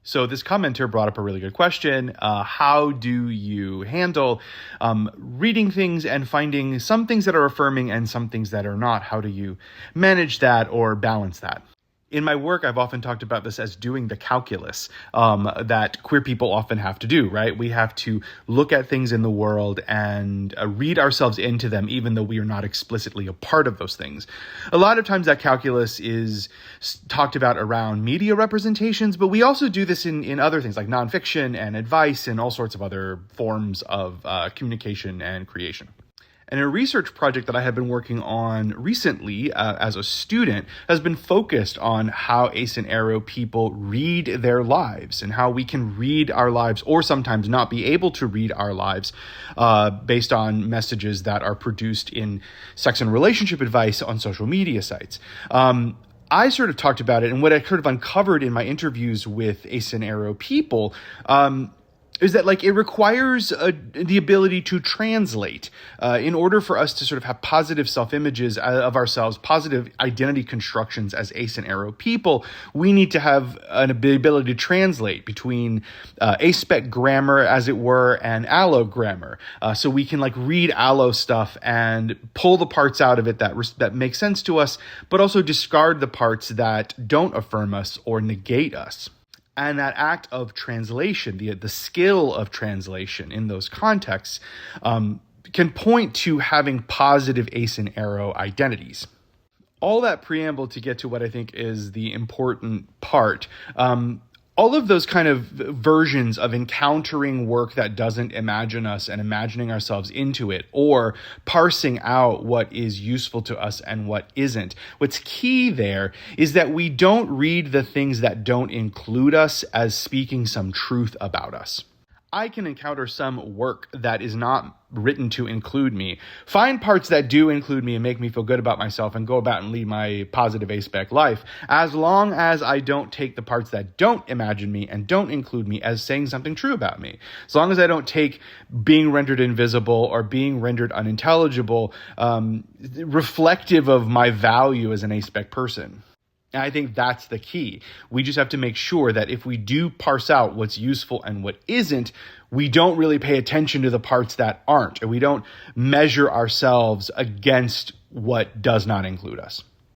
So this commenter brought up a really good question. How do you handle reading things and finding some things that are affirming and some things that are not? How do you manage that or balance that? In my work, I've often talked about this as doing the calculus that queer people often have to do, right? We have to look at things in the world and read ourselves into them, even though we are not explicitly a part of those things. A lot of times that calculus is talked about around media representations, but we also do this in other things like nonfiction and advice and all sorts of other forms of communication and creation. And a research project that I have been working on recently as a student has been focused on how ace and aro people read their lives and how we can read our lives or sometimes not be able to read our lives based on messages that are produced in sex and relationship advice on social media sites. I sort of talked about it, and what I sort of uncovered in my interviews with ace and aro people is that it requires the ability to translate in order for us to sort of have positive self-images of ourselves, positive identity constructions as ace and aro people. We need to have an ability to translate between aspec grammar, as it were, and allo grammar. So we can read allo stuff and pull the parts out of it that make sense to us, but also discard the parts that don't affirm us or negate us. And that act of translation, the skill of translation in those contexts, can point to having positive ace and aro identities. All that preamble to get to what I think is the important part. All of those kind of versions of encountering work that doesn't imagine us and imagining ourselves into it, or parsing out what is useful to us and what isn't. What's key there is that we don't read the things that don't include us as speaking some truth about us. I can encounter some work that is not written to include me, find parts that do include me and make me feel good about myself, and go about and lead my positive aspec life, as long as I don't take the parts that don't imagine me and don't include me as saying something true about me. As long as I don't take being rendered invisible or being rendered unintelligible reflective of my value as an aspec person. And I think that's the key. We just have to make sure that if we do parse out what's useful and what isn't, we don't really pay attention to the parts that aren't, and we don't measure ourselves against what does not include us.